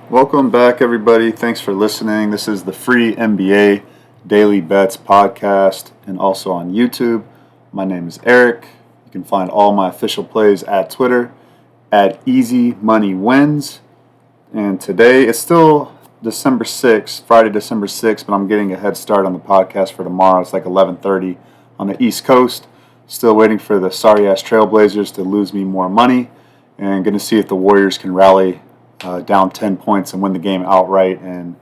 Welcome back, everybody. Thanks for listening. This is the free NBA Daily Bets podcast and also on YouTube. My name is Eric. You can find all my official plays at Twitter at Easy Money Wins. And today it's still December 6th, Friday, December 6th, but I'm getting a head start on the podcast for tomorrow. It's like 11:30 on the East Coast. Still waiting for the sorry-ass Trailblazers to lose me more money and going to see if the Warriors can rally down 10 points and win the game outright and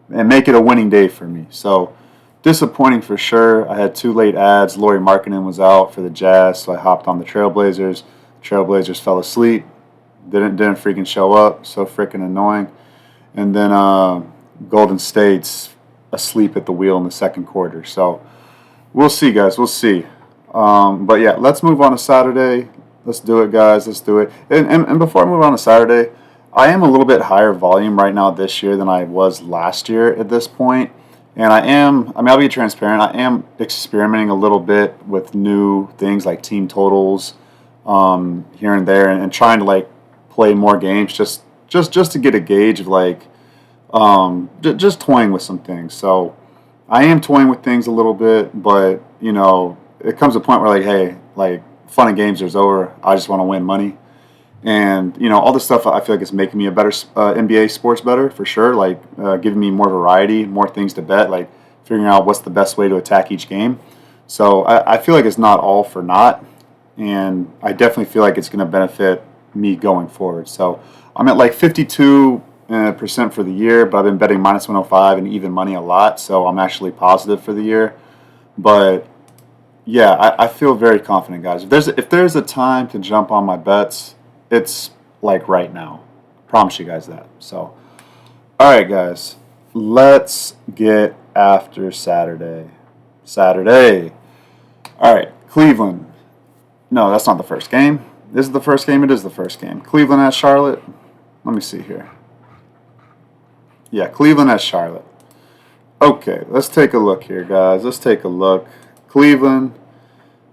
make it a winning day for me. So disappointing for sure. I had two late ads. Lauri Markkanen was out for the Jazz, so I hopped on the Trailblazers. Trailblazers fell asleep. Didn't freaking show up. So freaking annoying. And then Golden State's asleep at the wheel in the second quarter. So we'll see, guys. We'll see. But yeah, let's move on to Saturday. Let's do it, guys. Let's do it. And before I move on to Saturday, I am a little bit higher volume right now this year than I was last year at this point. And I'll be transparent. I am experimenting a little bit with new things like team totals here and there and trying to like play more games just to get a gauge of like just toying with some things. So I am toying with things a little bit, but you know, it comes to a point where like, hey, like fun and games is over. I just want to win money. And, you know, all this stuff I feel like is making me a better NBA sports better for sure. Like giving me more variety, more things to bet, like figuring out what's the best way to attack each game. So I feel like it's not all for naught. And I definitely feel like it's going to benefit me going forward. So I'm at like 52% for the year, but I've been betting minus 105 and even money a lot. So I'm actually positive for the year. But yeah, I feel very confident, guys. If there's a time to jump on my bets, it's like right now. Promise you guys that. So, all right, guys, let's get after Saturday. All right, Cleveland. No, that's not the first game. This is the first game. It is the first game. Cleveland at Charlotte. Let me see here. Yeah, Cleveland at Charlotte. Okay, let's take a look here, guys. Let's take a look. Cleveland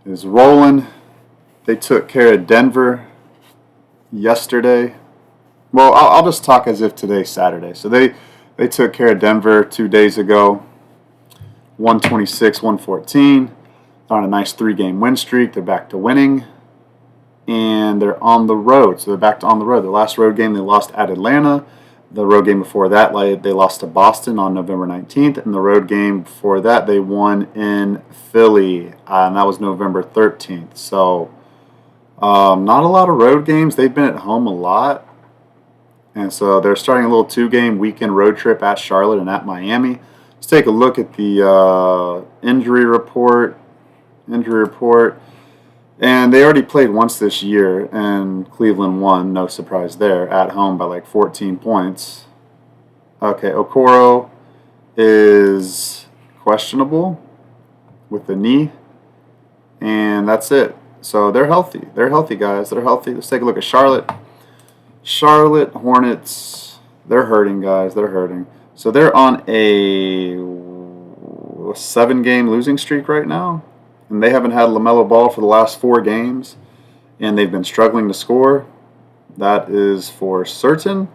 is rolling. They took care of Denver yesterday. Well, I'll just talk as if today's Saturday. So they took care of Denver 2 days ago, 126-114. They're on a nice 3-game win streak. They're back to winning, and they're on the road. So they're back to on the road. The last road game they lost at Atlanta. The road game before that, they lost to Boston on November 19th, and the road game before that they won in Philly, and that was November 13th. So not a lot of road games. They've been at home a lot. And so they're starting a little 2-game weekend road trip at Charlotte and at Miami. Let's take a look at the injury report. And they already played once this year, and Cleveland won. No surprise there. At home by like 14 points. Okay, Okoro is questionable with the knee. And that's it. So they're healthy. They're healthy, guys. They're healthy. Let's take a look at Charlotte. Charlotte Hornets. They're hurting, guys. They're hurting. So they're on a 7-game losing streak right now. And they haven't had LaMelo Ball for the last 4 games. And they've been struggling to score. That is for certain.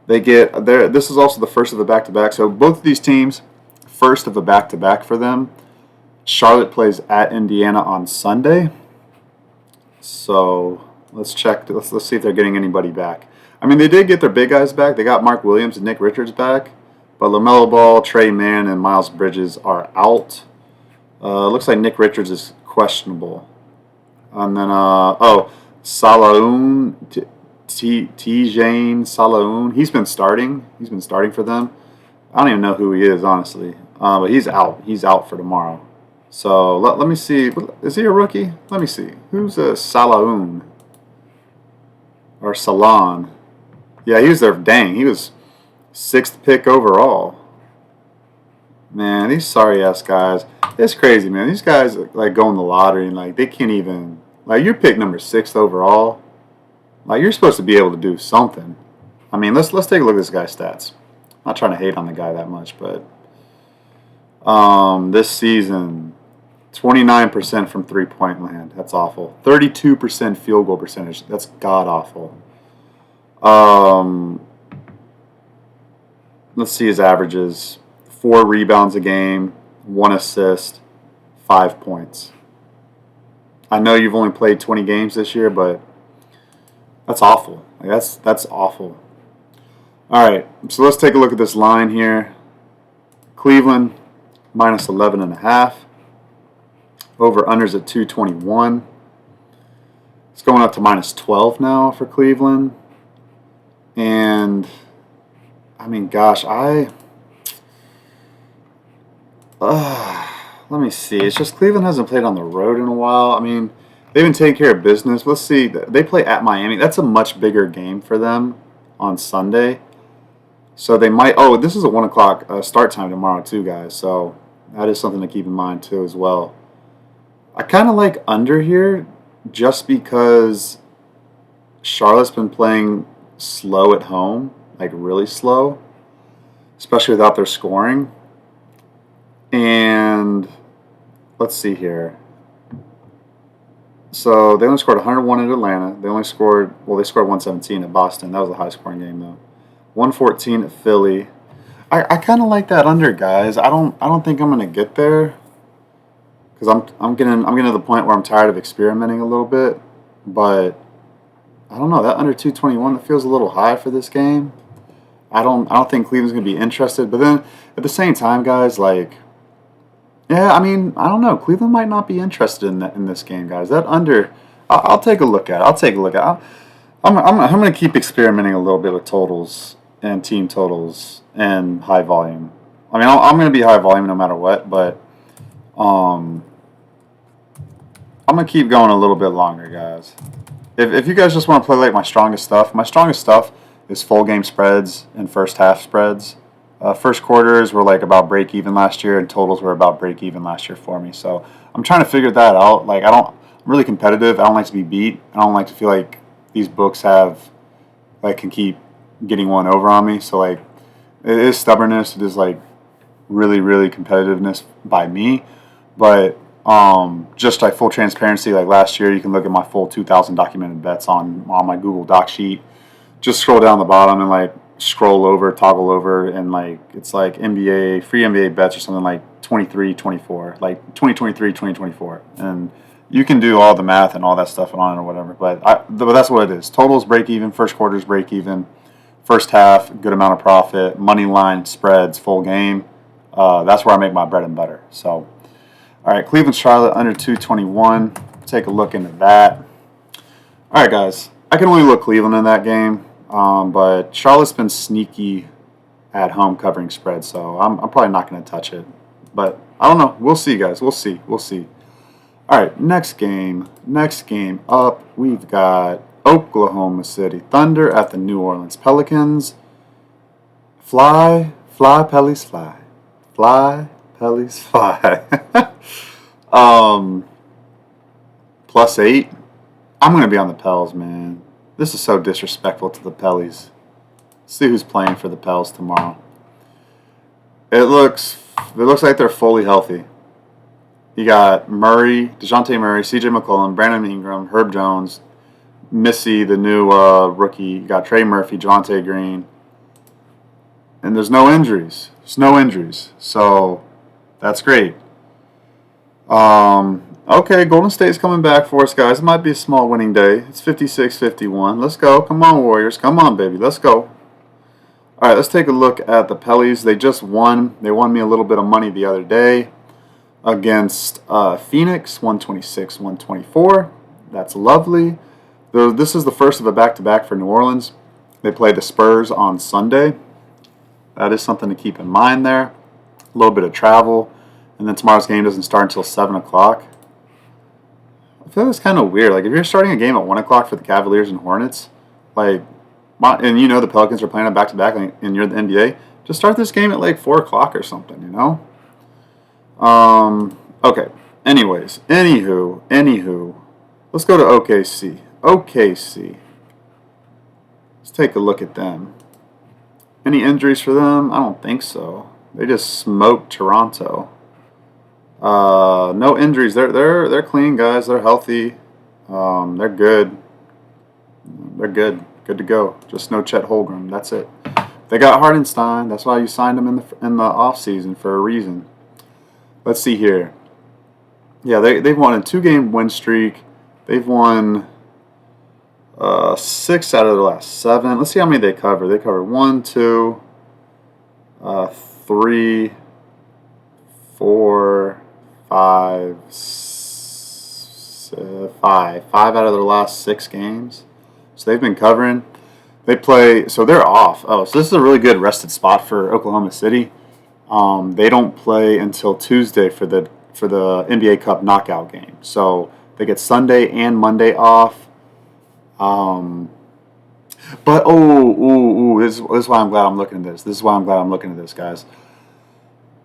This is also the first of the back-to-back. So both of these teams, first of a back-to-back for them. Charlotte plays at Indiana on Sunday. So let's check. Let's see if they're getting anybody back. I mean, they did get their big guys back. They got Mark Williams and Nick Richards back. But LaMelo Ball, Trey Mann, and Miles Bridges are out. Looks like Nick Richards is questionable. And then, Salaun, Tijane Salaun. He's been starting. He's been starting for them. I don't even know who he is, honestly. But he's out. He's out for tomorrow. So let me see. Is he a rookie? Let me see. Who's a Salaun? Or Salon? Yeah, he was there. Dang, he was 6th pick overall. Man, these sorry ass guys. It's crazy, man. These guys like go in the lottery and like they can't even like you're picked number 6th overall. Like you're supposed to be able to do something. I mean, let's take a look at this guy's stats. I'm not trying to hate on the guy that much, but this season 29% from three-point land. That's awful. 32% field goal percentage. That's god awful. let's see his averages: 4 rebounds a game, 1 assist, 5 points. I know you've only played 20 games this year, but that's awful. Like, that's awful. All right, so let's take a look at this line here. Cleveland minus 11.5. Over unders at 221. It's going up to minus 12 now for Cleveland. And I mean, gosh, let me see. It's just Cleveland hasn't played on the road in a while. I mean, they've been taking care of business. Let's see. They play at Miami. That's a much bigger game for them on Sunday. So they might. Oh, this is a 1 o'clock start time tomorrow too, guys. So that is something to keep in mind too as well. I kind of like under here just because Charlotte's been playing slow at home, like really slow, especially without their scoring. And let's see here. So they only scored 101 at Atlanta. They scored 117 at Boston. That was a high scoring game though. 114 at Philly. I kind of like that under, guys. I don't think I'm gonna get there because I'm getting to the point where I'm tired of experimenting a little bit. But I don't know, that under 221, that feels a little high for this game. I don't think Cleveland's gonna be interested. But then at the same time, guys, like, yeah, I mean, I don't know. Cleveland might not be interested in this game, guys. That under, I'll take a look at it. I'm gonna keep experimenting a little bit with totals and team totals and high volume. I mean, I'm gonna be high volume no matter what, but I'm gonna keep going a little bit longer, guys. If you guys just want to play like my strongest stuff is full game spreads and first half spreads. First quarters were like about break even last year, and totals were about break even last year for me. So I'm trying to figure that out. Like, I'm really competitive. I don't like to be beat. I don't like to feel like these books can keep getting one over on me. So like, it is stubbornness. It is like really, really competitiveness by me. But just like full transparency, like last year, you can look at my full 2,000 documented bets on my Google Doc sheet. Just scroll down the bottom and like scroll over, toggle over, and like it's like NBA, free NBA bets or something like 23-24, like 2023, 2024. And you can do all the math and all that stuff on it or whatever. But that's what it is. Totals break even, first quarters break even, first half, good amount of profit, money line, spreads, full game. That's where I make my bread and butter. So, all right, Cleveland, Charlotte, under 221. Take a look into that. All right, guys. I can only look Cleveland in that game, but Charlotte's been sneaky at home covering spreads, so I'm probably not going to touch it. But I don't know. We'll see, guys. We'll see. All right, next game up, we've got Oklahoma City Thunder at the New Orleans Pelicans. Fly, Pellies, fly. Fly, Pellies, fly. +8. I'm going to be on the Pels, man. This is so disrespectful to the Pellies. See who's playing for the Pels tomorrow. It looks like they're fully healthy. You got DeJounte Murray, CJ McCollum, Brandon Ingram, Herb Jones, Missy, the new rookie. You got Trey Murphy, Javonte Green. And there's no injuries. So that's great. Okay, Golden State's coming back for us, guys. It might be a small winning day. It's 56-51. Let's go. Come on, Warriors. Come on, baby. Let's go. All right, let's take a look at the Pellies. They just won. They won me a little bit of money the other day against Phoenix, 126-124. That's lovely. This is the first of a back-to-back for New Orleans. They play the Spurs on Sunday. That is something to keep in mind there. A little bit of travel. And then tomorrow's game doesn't start until 7 o'clock. I feel like it's kind of weird. Like, if you're starting a game at 1 o'clock for the Cavaliers and Hornets, like, and you know the Pelicans are playing a back-to-back and you're the NBA, just start this game at like 4 o'clock or something, you know? Okay. Anywho. Let's go to OKC. Let's take a look at them. Any injuries for them? I don't think so. They just smoked Toronto. No injuries. They're clean, guys. They're healthy. They're good. Good to go. Just no Chet Holmgren. That's it. They got Hardenstein. That's why you signed him in the off season for a reason. Let's see here. Yeah, they've won a 2-game win streak. They've won 6 out of the last 7. Let's see how many they cover. They cover 1, 2, 3, 4, 5, 5 out of their last 6 games. So they've been covering. They play, so they're off. Oh, so this is a really good rested spot for Oklahoma City. They don't play until Tuesday for the NBA Cup knockout game. So they get Sunday and Monday off. But this is why I'm glad I'm looking at this. This is why I'm glad I'm looking at this, guys.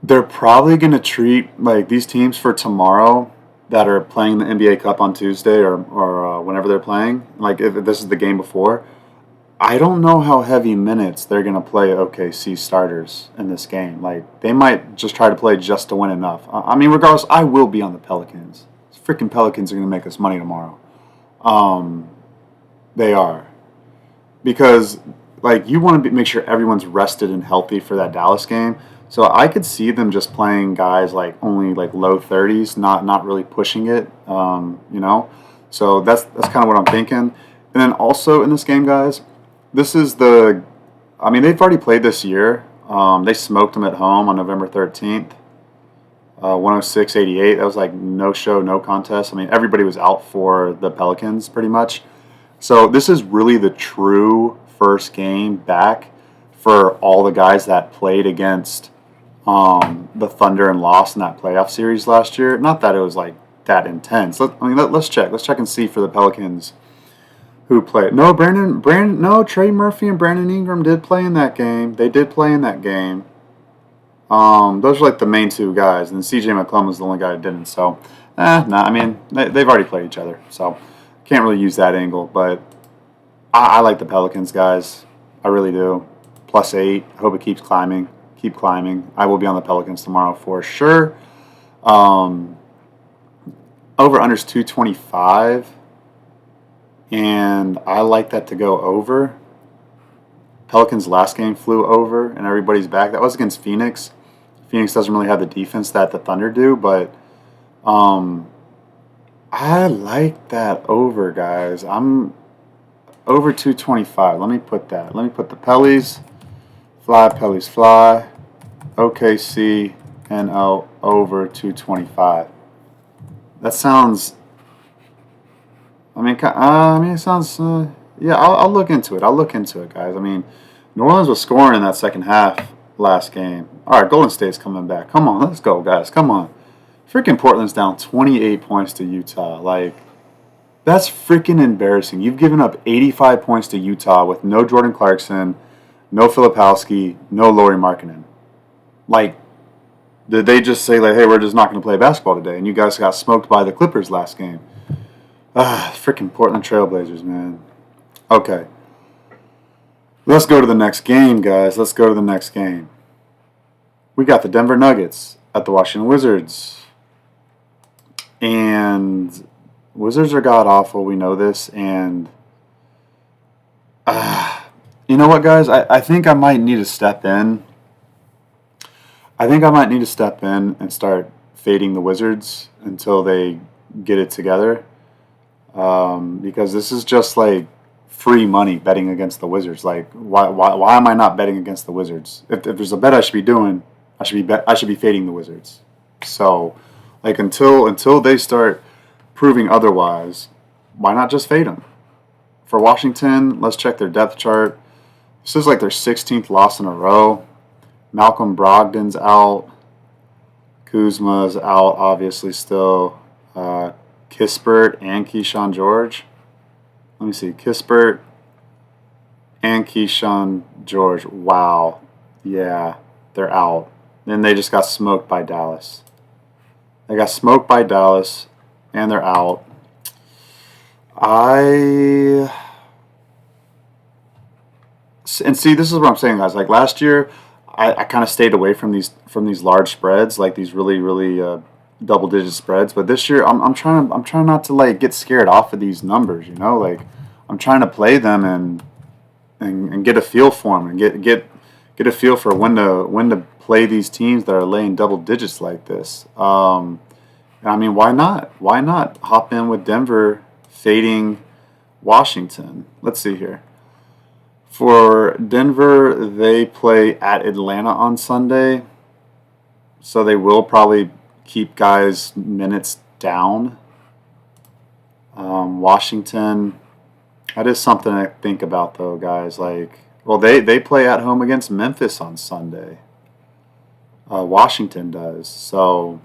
They're probably going to treat like these teams for tomorrow that are playing the NBA Cup on Tuesday or whenever they're playing. Like if this is the game before, I don't know how heavy minutes they're going to play OKC starters in this game. Like they might just try to play just to win enough. I mean, regardless, I will be on the Pelicans. These freaking Pelicans are going to make us money tomorrow. They are. Because, like, you want to make sure everyone's rested and healthy for that Dallas game. So I could see them just playing guys, like, only, like, low 30s, not really pushing it, you know. So that's kind of what I'm thinking. And then also in this game, guys, this is they've already played this year. They smoked them at home on November 13th, 106-88. That was, like, no show, no contest. I mean, everybody was out for the Pelicans pretty much. So this is really the true first game back for all the guys that played against the Thunder and lost in that playoff series last year. Not that it was like that intense. Let's check. Let's check and see for the Pelicans who played. No, Trey Murphy and Brandon Ingram did play in that game. They did play in that game. Those are like the main 2 guys, and CJ McCollum was the only guy that didn't. So, I mean, they've already played each other. So. Can't really use that angle, but I like the Pelicans, guys. I really do. +8. I hope it keeps climbing. Keep climbing. I will be on the Pelicans tomorrow for sure. Over-under's 225, and I like that to go over. Pelicans' last game flew over, and everybody's back. That was against Phoenix. Phoenix doesn't really have the defense that the Thunder do, but I like that over, guys. I'm over 225. Let me put that. Let me put the Pellies fly, OKC, NO over 225. That sounds. It sounds. Yeah, I'll look into it. I'll look into it, guys. I mean, New Orleans was scoring in that second half last game. All right, Golden State's coming back. Come on, let's go, guys. Come on. Freaking Portland's down 28 points to Utah. Like, that's freaking embarrassing. You've given up 85 points to Utah with no Jordan Clarkson, no Filipowski, no Lauri Markkanen. Like, did they just say, like, hey, we're just not going to play basketball today, and you guys got smoked by the Clippers last game? Freaking Portland Trailblazers, man. Okay. Let's go to the next game, guys. Let's go to the next game. We got the Denver Nuggets at the Washington Wizards. And Wizards are god-awful. We know this. And you know what, guys? I think I might need to step in. I think I might need to step in and start fading the Wizards until they get it together. Because this is just like free money betting against the Wizards. Like, why am I not betting against the Wizards? If there's a bet I should be doing, I should be fading the Wizards. So, like, until they start proving otherwise, why not just fade them? For Washington, let's check their depth chart. This is like their 16th loss in a row. Malcolm Brogdon's out. Kuzma's out, obviously, still. Kispert and Keyshawn George. Let me see. Kispert and Keyshawn George. Wow. Yeah, they're out. Then they just got smoked by Dallas. They got smoked by Dallas, and they're out. And see, this is what I'm saying, guys. Like last year, I kind of stayed away from these large spreads, like these really double-digit spreads. But this year, I'm trying not to like get scared off of these numbers. Like I'm trying to play them and get a feel for them and get a feel for when to play these teams that are laying double digits like this. I mean, why not? Why not hop in with Denver fading Washington? Let's see here. For Denver, they play at Atlanta on Sunday, so they will probably keep guys' minutes down. Washington, that is something to think about, though, guys. Like, well, they play at home against Memphis on Sunday. Washington does. So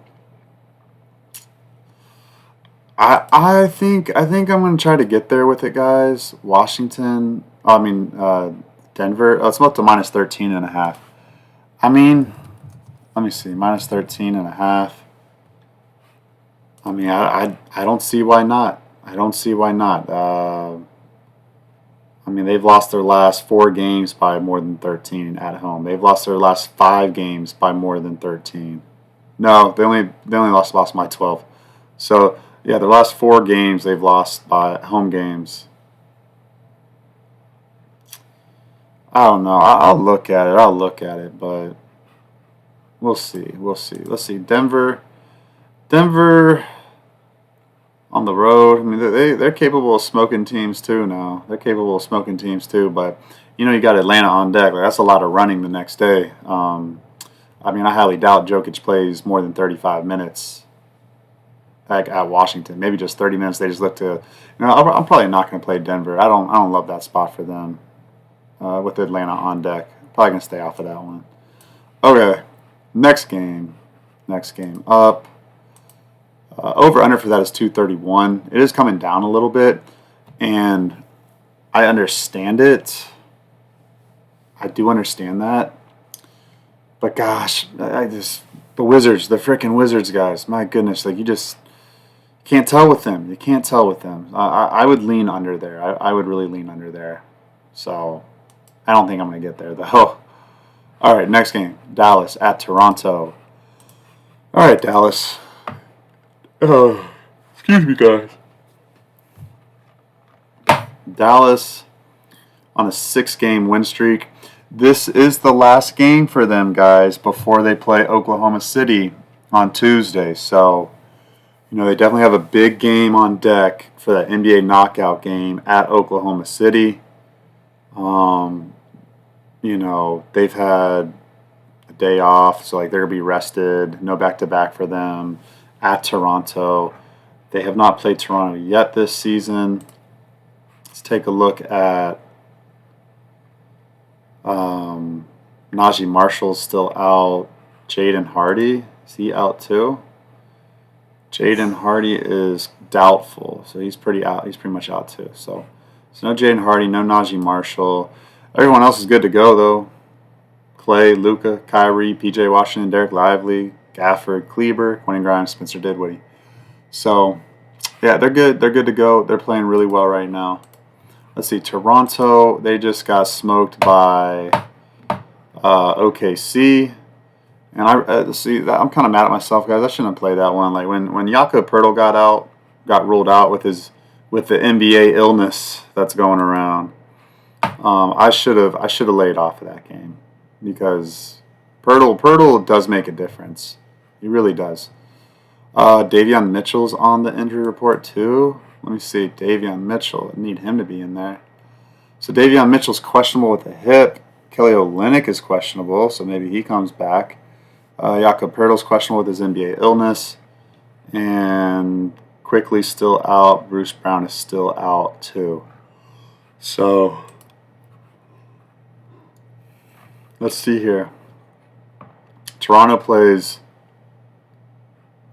I think I'm gonna try to get there with it, guys. Washington. Denver. Oh, it's about to minus 13.5. I mean, let me see, minus 13.5. I mean, I don't see why not. I don't see why not. I mean, they've lost their last 4 games by more than 13 at home. They've lost their last 5 games by more than 13. No, they only lost by 12. So yeah, their last 4 games they've lost by home games. I don't know. I'll look at it. I'll look at it, but we'll see. We'll see. Let's see. Denver on the road. I mean, they're capable of smoking teams too now. They're capable of smoking teams too, but you got Atlanta on deck. Like, that's a lot of running the next day. I mean, I highly doubt Jokic plays more than 35 minutes at Washington. Maybe just 30 minutes. They just look to. I'm probably not going to play Denver. I don't love that spot for them with Atlanta on deck. Probably going to stay off of that one. Okay, next game. Next game up. Over under for that is 231. It is coming down a little bit, and I understand it. I do understand that. But gosh, the Wizards, the freaking Wizards, guys. My goodness, like you just can't tell with them. You can't tell with them. I would lean under there. I would really lean under there. So I don't think I'm going to get there, though. All right, next game. Dallas at Toronto. All right, Dallas. Oh, excuse me, guys. Dallas on a 6-game win streak. This is the last game for them, guys, before they play Oklahoma City on Tuesday. So, they definitely have a big game on deck for that NBA knockout game at Oklahoma City. They've had a day off, so they're going to be rested. No back-to-back for them at Toronto. They have not played Toronto yet this season. Let's take a look at Najee Marshall's still out. Jaden Hardy, is he out too? Jaden Hardy is doubtful, so he's pretty out. He's pretty much out too. So no Jaden Hardy, no Najee Marshall. Everyone else is good to go though. Clay, Luka, Kyrie, P.J. Washington, Derek Lively, Gafford, Kleber, Quentin Grimes, Spencer Dinwiddie. So yeah, they're good. They're good to go. They're playing really well right now. Let's see, Toronto, they just got smoked by OKC. And I'm kind of mad at myself, guys. I shouldn't have played that one. Like when Jakob Poeltl got ruled out with the NBA illness that's going around. I should have laid off of that game because Poeltl does make a difference. He really does. Davion Mitchell's on the injury report too. Let me see. Davion Mitchell. I need him to be in there. So Davion Mitchell's questionable with the hip. Kelly Olynyk is questionable, so maybe he comes back. Jakob Poeltl's questionable with his NBA illness. And Quickly's still out. Bruce Brown is still out too. So let's see here. Toronto plays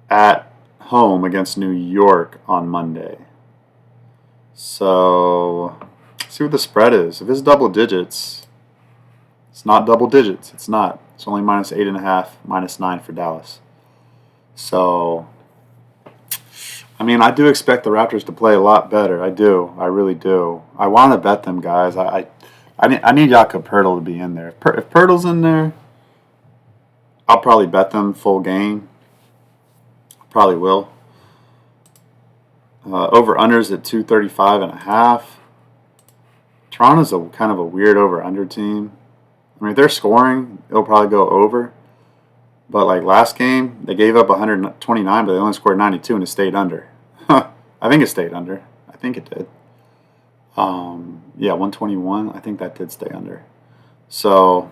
at home against New York on Monday. So let's see what the spread is. If it's double digits, it's not double digits. It's not. It's only minus 8.5, minus 9 for Dallas. So, I mean, I do expect the Raptors to play a lot better. I do. I really do. I want to bet them, guys. I need Jakob Poeltl to be in there. If Poeltl's in there, I'll probably bet them full game. Probably will. Over-unders at 235.5. Toronto's a kind of a weird over-under team. I mean, if they're scoring, it'll probably go over. But like last game, they gave up 129, but they only scored 92 and it stayed under. I think it stayed under. I think it did. Yeah, 121. I think that did stay under. So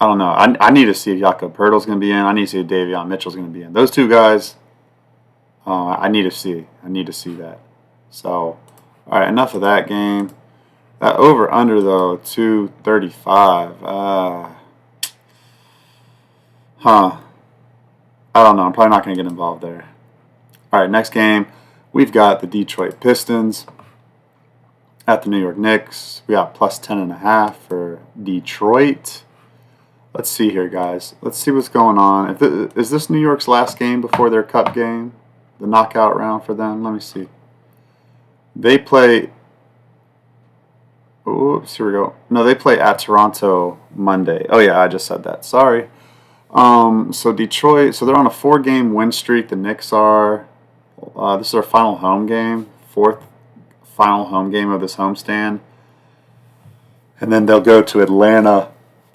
I don't know. I need to see if Jakob Pertl's going to be in. I need to see if Davion Mitchell's going to be in. Those two guys, I need to see. I need to see that. So, all right, enough of that game. That over under though, 235. I don't know. I'm probably not going to get involved there. All right, next game, we've got the Detroit Pistons at the New York Knicks. We got plus 10.5 for Detroit. Let's see here, guys. Let's see what's going on. Is this New York's last game before their cup game? The knockout round for them? Let me see. They play... Oops, here we go. No, they play at Toronto Monday. Oh, yeah, I just said that. Sorry. So Detroit, so they're on a 4-game win streak. The Knicks are. This is our final home game. 4th final home game of this homestand. And then they'll go to Atlanta.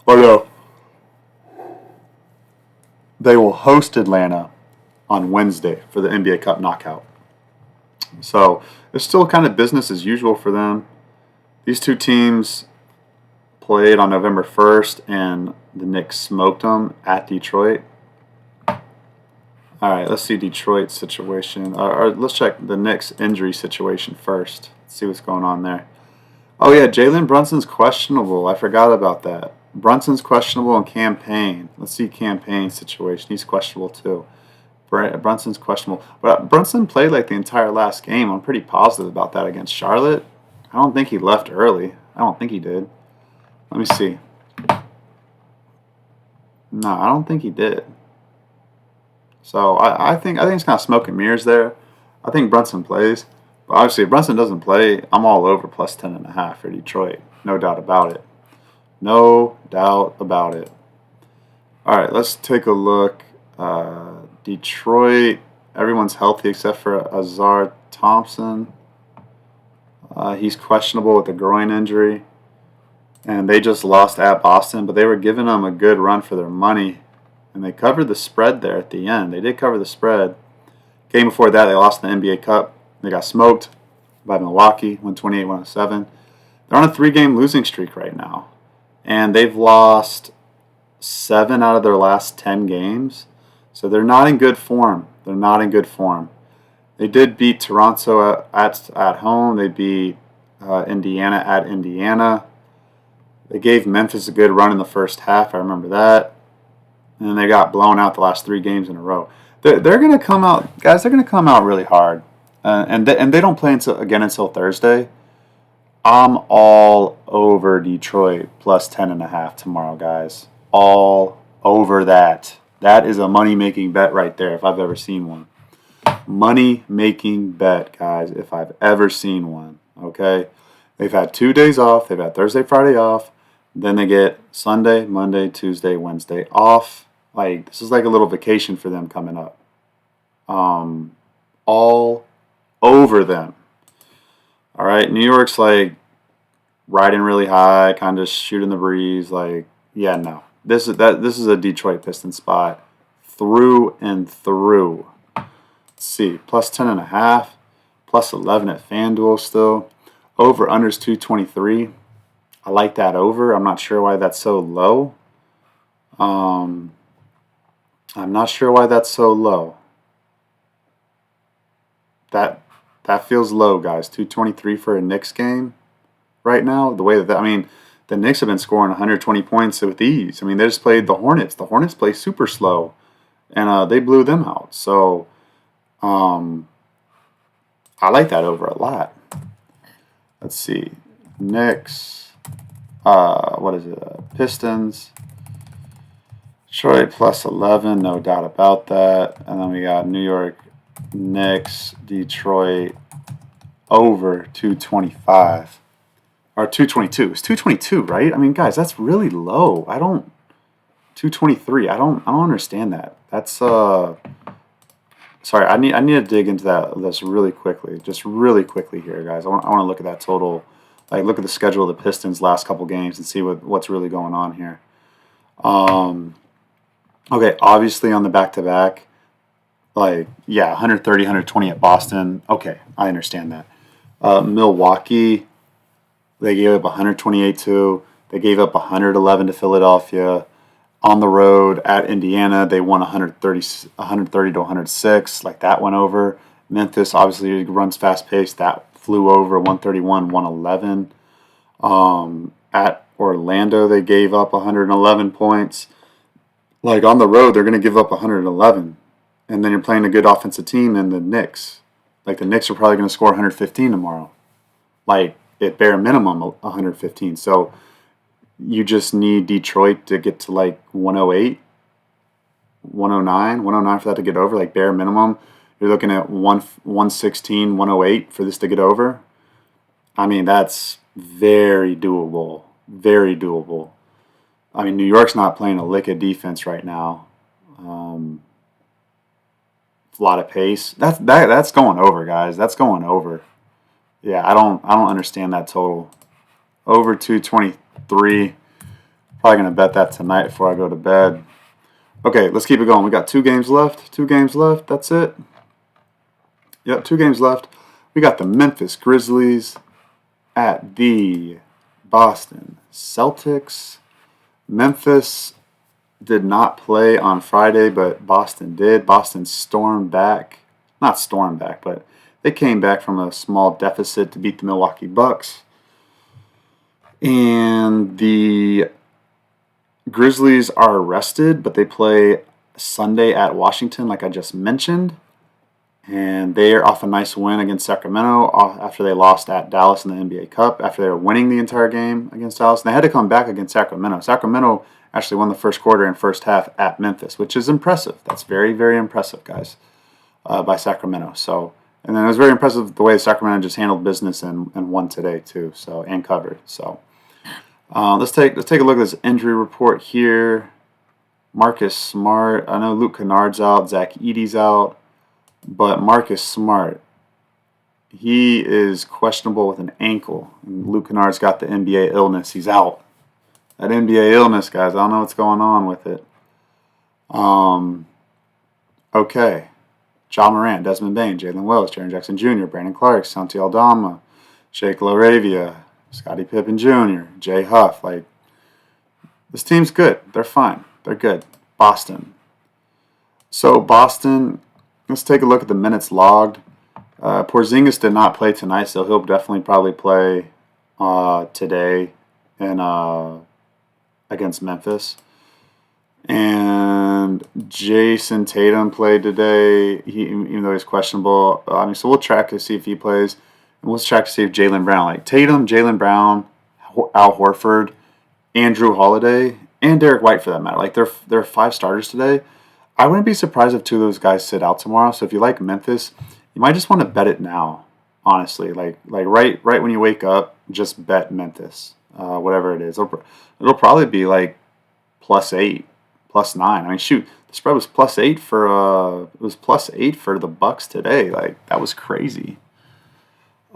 Oh, no. They will host Atlanta on Wednesday for the NBA Cup knockout. So it's still kind of business as usual for them. These two teams played on November 1st, and the Knicks smoked them at Detroit. All right, let's see Detroit's situation. Or let's check the Knicks injury situation first. Let's see what's going on there. Oh, yeah, Jalen Brunson's questionable. I forgot about that. Brunson's questionable in campaign. Let's see campaign situation. He's questionable too. Brunson's questionable. But Brunson played like the entire last game. I'm pretty positive about that against Charlotte. I don't think he left early. I don't think he did. Let me see. No, I don't think he did. So I think it's kind of smoke and mirrors there. I think Brunson plays. But obviously, if Brunson doesn't play, I'm all over plus 10.5 for Detroit. No doubt about it. No doubt about it. All right, let's take a look. Detroit, everyone's healthy except for Azar Thompson. He's questionable with a groin injury. And they just lost at Boston, but they were giving them a good run for their money. And they covered the spread there at the end. They did cover the spread. Game before that, they lost the NBA Cup. They got smoked by Milwaukee, 128-107. They're on a 3-game losing streak right now. And they've lost 7 out of their last 10 games. So they're not in good form. They're not in good form. They did beat Toronto at home. They beat Indiana at Indiana. They gave Memphis a good run in the first half. I remember that. And then they got blown out the last 3 games in a row. They're going to come out, guys, they're going to come out really hard. And they don't play until Thursday. I'm all over Detroit plus 10.5 tomorrow, guys. All over that. That is a money-making bet right there if I've ever seen one. Money-making bet, guys, if I've ever seen one. Okay? They've had 2 days off. They've had Thursday, Friday off. Then they get Sunday, Monday, Tuesday, Wednesday off. Like, this is like a little vacation for them coming up. All over them. All right, New York's like riding really high, kind of shooting the breeze. Like, yeah, no. This is a Detroit Pistons spot through and through. Let's see, plus 10.5, plus 11 at FanDuel still. Over unders 223. I like that over. I'm not sure why that's so low. I'm not sure why that's so low. That feels low, guys. 223 for a Knicks game right now. The way that I mean, the Knicks have been scoring 120 points with ease. I mean, they just played the Hornets. The Hornets play super slow, and they blew them out. So, I like that over a lot. Let's see, Knicks. What is it? Pistons. Detroit plus 11, no doubt about that. And then we got New York Knicks, Detroit over 225 or 222. It's 222, right? I mean, guys, that's really low. 223. I don't understand that. That's sorry. I need to dig into this really quickly. Just really quickly here, guys. I want to look at that total. Like, look at the schedule of the Pistons last couple games and see what's really going on here. Okay, obviously on the back-to-back, 130, 120 at Boston. Okay, I understand that. Milwaukee, they gave up 128 to. They gave up 111 to Philadelphia. On the road at Indiana, they won 130 to 106. Like that went over. Memphis obviously runs fast paced. That flew over 131, 111. At Orlando, they gave up 111 points. Like on the road, they're going to give up 111. And then you're playing a good offensive team in the Knicks. Like the Knicks are probably going to score 115 tomorrow. Like at bare minimum 115. So you just need Detroit to get to like 108, 109 for that to get over. Like bare minimum, you're looking at 116, 108 for this to get over. I mean, that's very doable. Very doable. I mean, New York's not playing a lick of defense right now. A lot of pace. That's going over, guys. That's going over. Yeah, I don't understand that total. Over 223. Probably gonna bet that tonight before I go to bed. Okay, let's keep it going. We got 2 games left. 2 games left. That's it. Yep, 2 games left. We got the Memphis Grizzlies at the Boston Celtics. Memphis did not play on Friday, but Boston did. Boston stormed back. Not stormed back, but they came back from a small deficit to beat the Milwaukee Bucks. And the Grizzlies are rested, but they play Sunday at Washington, like I just mentioned. And they are off a nice win against Sacramento after they lost at Dallas in the NBA Cup, after they were winning the entire game against Dallas. And they had to come back against Sacramento. Sacramento actually won the first quarter and first half at Memphis, which is impressive. That's very, very impressive, guys, by Sacramento. So, and then it was very impressive the way Sacramento just handled business and won today too. So, and covered. So, let's take a look at this injury report here. Marcus Smart. I know Luke Kennard's out. Zach Edey's out. But Marcus Smart, he is questionable with an ankle. And Luke Kennard's got the NBA illness. He's out. That NBA illness, guys. I don't know what's going on with it. Okay. Ja Morant, Desmond Bain, Jalen Wells, Jaren Jackson Jr., Brandon Clark, Santi Aldama, Jake LaRavia, Scottie Pippen Jr., Jay Huff. Like, this team's good. They're fine. They're good. Boston. So, Boston, let's take a look at the minutes logged. Porzingis did not play tonight, so he'll definitely probably play today and against Memphis. And Jason Tatum played today, even though he's questionable. So we'll track to see if he plays. And we'll track to see if Jaylen Brown, like Tatum, Jaylen Brown, Al Horford, and Jrue Holiday, and Derek White for that matter. Like they're 5 starters today. I wouldn't be surprised if 2 of those guys sit out tomorrow. So if you like Memphis, you might just want to bet it now. Honestly, like right when you wake up, just bet Memphis, whatever it is. It'll probably be like +8, +9. I mean, shoot, the spread was +8 for +8 for the Bucks today. Like that was crazy.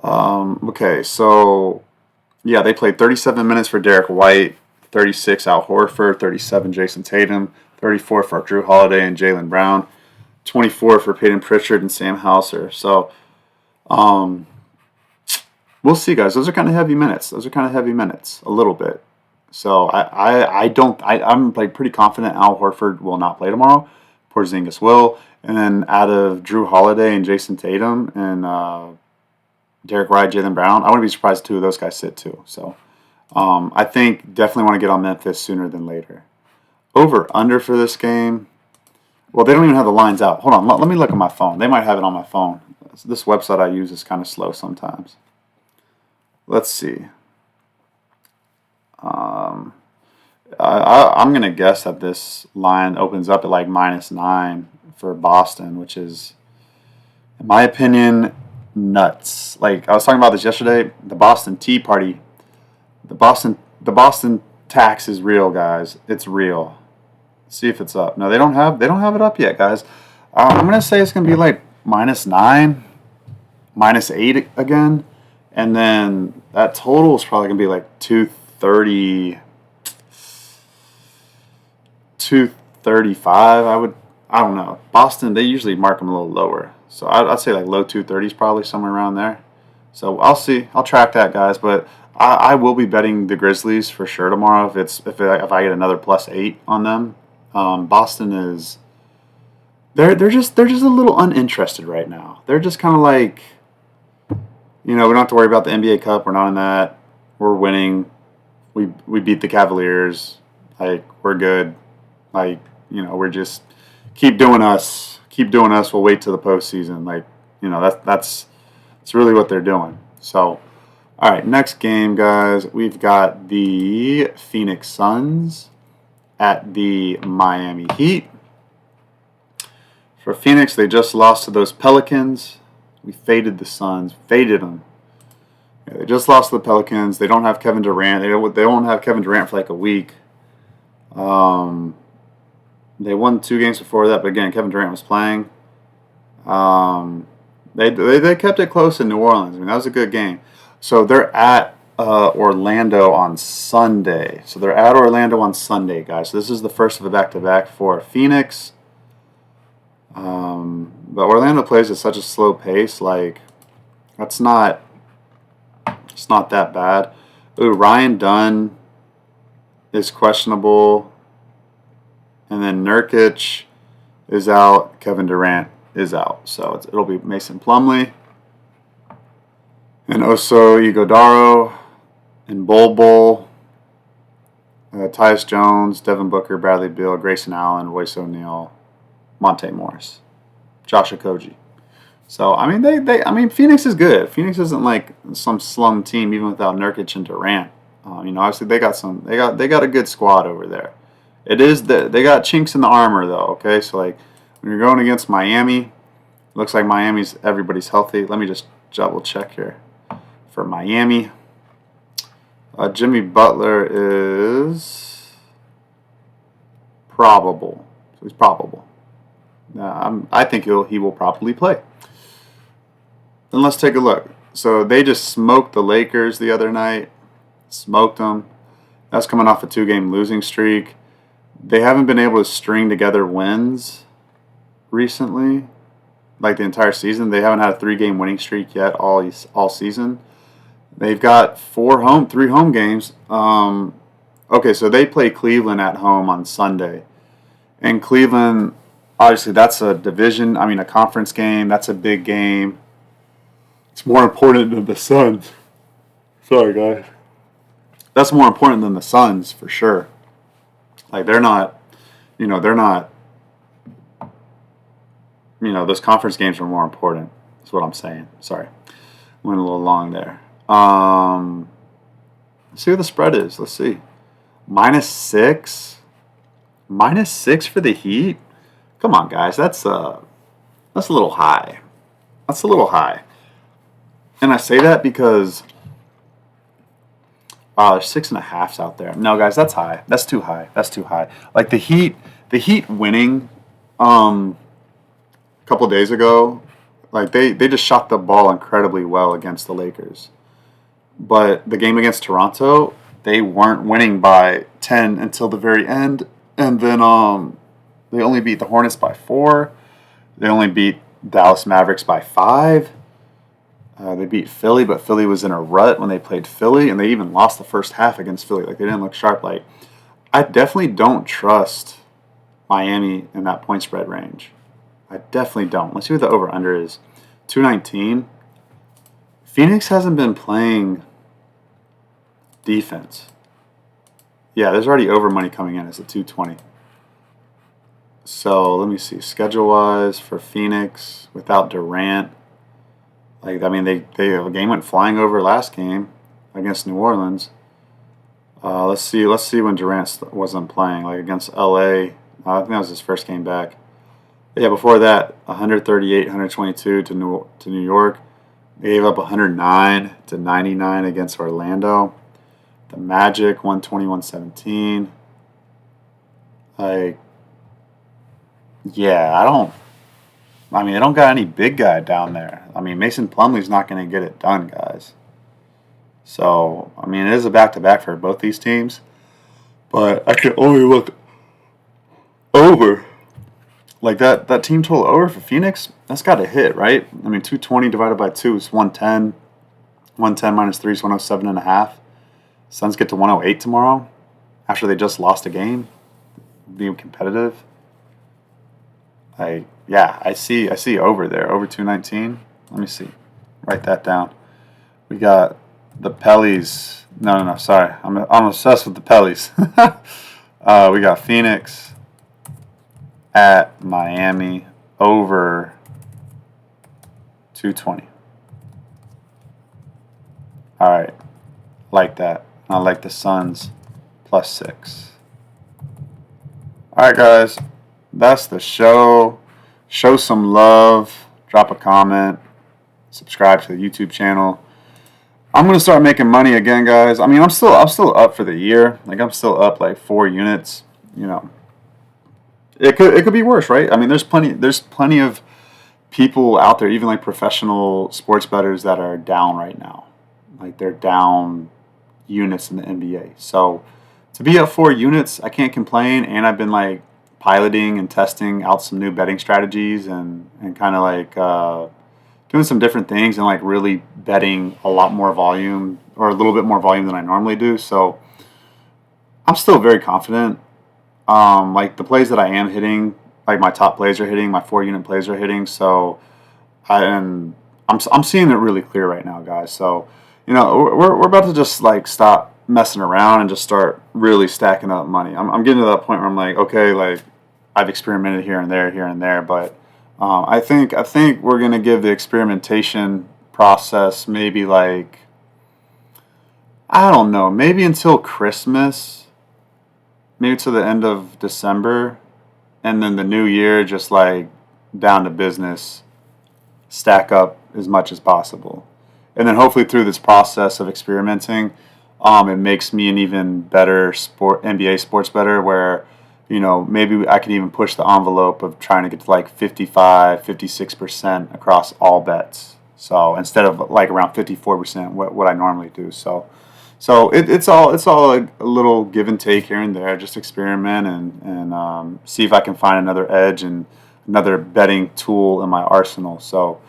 Okay, so yeah, they played 37 minutes for Derek White, 36 Al Horford, 37 Jason Tatum, 34 for Jrue Holiday and Jaylen Brown, 24 for Peyton Pritchard and Sam Hauser. So, we'll see, guys. Those are kind of heavy minutes. A little bit. So I'm like pretty confident Al Horford will not play tomorrow. Porzingis will, and then out of Jrue Holiday and Jason Tatum and Derek White, Jaylen Brown, I wouldn't be surprised if 2 of those guys sit too. So, I think definitely want to get on Memphis sooner than later. Over under for this game. Well, they don't even have the lines out. Hold on, let me look at my phone. They might have it on my phone. This website I use is kind of slow sometimes. Let's see. I'm going to guess that this line opens up at like -9 for Boston, which is, in my opinion, nuts. Like, I was talking about this yesterday. The Boston Tea Party. The Boston tax is real, guys. It's real. See if it's up. No, they don't have it up yet, guys. I'm gonna say it's gonna be like -9, -8 again, and then that total is probably gonna be like 230. 235. I don't know. Boston, they usually mark them a little lower. So I'd say like low 230s, probably somewhere around there. So I'll see. I'll track that, guys. But I will be betting the Grizzlies for sure tomorrow if I get another +8 on them. Boston is they're just a little uninterested right now. They're just kind of like, we don't have to worry about the NBA Cup. We're not in that. We're winning. We beat the Cavaliers. Like, we're good. Like, we're just keep doing us. Keep doing us. We'll wait till the postseason. Like, that's really what they're doing. So, all right, next game, guys. We've got the Phoenix Suns at the Miami Heat. For Phoenix, they just lost to those Pelicans. We faded the Suns. Faded them. Yeah, they just lost to the Pelicans. They don't have Kevin Durant. They won't have Kevin Durant for like a week. They won 2 games before that, but again, Kevin Durant was playing. They kept it close in New Orleans. I mean, that was a good game. So they're at Orlando on Sunday. Guys. So this is the first of a back-to-back for Phoenix. But Orlando plays at such a slow pace. Like, it's not that bad. Ooh, Ryan Dunn is questionable. And then Nurkic is out. Kevin Durant is out. So it'll be Mason Plumlee and Oso Ighodaro and Bol, Tyus Jones, Devin Booker, Bradley Beal, Grayson Allen, Royce O'Neal, Monte Morris, Josh Okogie. So I mean, Phoenix is good. Phoenix isn't like some slum team even without Nurkic and Durant. Obviously they got a good squad over there. They got chinks in the armor though. Okay, so like when you're going against Miami, looks like everybody's healthy. Let me just double check here for Miami. Jimmy Butler is probable. So he's probable. I think he will probably play. Then let's take a look. So they just smoked the Lakers the other night. Smoked them. That's coming off a 2-game losing streak. They haven't been able to string together wins recently, like the entire season. They haven't had a 3-game winning streak yet all season. They've got 3 home games. Okay, so they play Cleveland at home on Sunday. And Cleveland, obviously, that's a conference game. That's a big game. It's more important than the Suns. Sorry, guys. That's more important than the Suns, for sure. Like, those conference games are more important. That's what I'm saying. Sorry. Went a little long there. Let's see what the spread is. Let's see. -6. -6 for the Heat? Come on, guys. That's a little high. That's a little high. And I say that because there's 6.5s out there. No, guys, that's high. That's too high. Like the Heat winning a couple days ago, like they just shot the ball incredibly well against the Lakers. But the game against Toronto, they weren't winning by 10 until the very end, and then they only beat the Hornets by 4. They only beat Dallas Mavericks by 5. They beat Philly, but Philly was in a rut when they played Philly, and they even lost the first half against Philly. Like, they didn't look sharp. Like, I definitely don't trust Miami in that point spread range. I definitely don't. Let's see what the over-under is. 219. Phoenix hasn't been playing defense. Yeah, there's already over money coming in. It's a 220. So, let me see. Schedule-wise for Phoenix without Durant. Like, I mean, the game went flying over last game against New Orleans. Let's see when Durant wasn't playing, like against LA. I think that was his first game back. But yeah, before that, 138, 122 to New York. They gave up 109 to 99 against Orlando. The Magic 121-17. Like, yeah, they don't got any big guy down there. I mean, Mason Plumlee's not going to get it done, guys. So, I mean, it is a back-to-back for both these teams. But I can only look Over. Like that team total over for Phoenix, that's got to hit, right? I mean, 220 divided by 2 is 110. 110 minus 3 is 107.5. Suns get to 108 tomorrow after they just lost a game, being competitive. Yeah, I see over there, over 219. Let me see. Write that down. We got the Pellies. No, sorry. I'm obsessed with the Pellies. We got Phoenix at Miami over 220. All right. Like that. I like the Suns +6. All right, guys. That's the show. Show some love. Drop a comment. Subscribe to the YouTube channel. I'm gonna start making money again, guys. I mean, I'm still up for the year. Like, I'm still up like 4 units. You know, it could be worse, right? I mean, there's plenty of people out there, even like professional sports bettors, that are down right now. Like, they're down units in the NBA. So to be up 4 units, I can't complain. And I've been like piloting and testing out some new betting strategies and kind of like doing some different things and like really betting a lot more volume, or a little bit more volume than I normally do. So I'm still very confident. Like, the plays that I am hitting, like my top plays are hitting, my 4 unit plays are hitting. So I'm seeing it really clear right now, guys. So, you know, we're about to just like stop messing around and just start really stacking up money. I'm getting to that point where I'm like, okay, like, I've experimented here and there, but I think we're gonna give the experimentation process maybe like, I don't know, maybe until Christmas, maybe to the end of December, and then the new year, just like down to business, stack up as much as possible. And then hopefully through this process of experimenting, it makes me an even better NBA sports bettor, where, you know, maybe I can even push the envelope of trying to get to like 55, 56% across all bets. So instead of like around 54%, what I normally do. So it's all a little give and take here and there. Just experiment and see if I can find another edge and another betting tool in my arsenal. So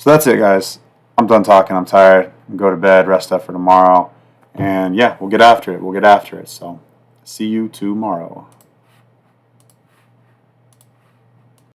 that's it, guys. I'm done talking. I'm tired. Go to bed. Rest up for tomorrow. And yeah, we'll get after it. So see you tomorrow.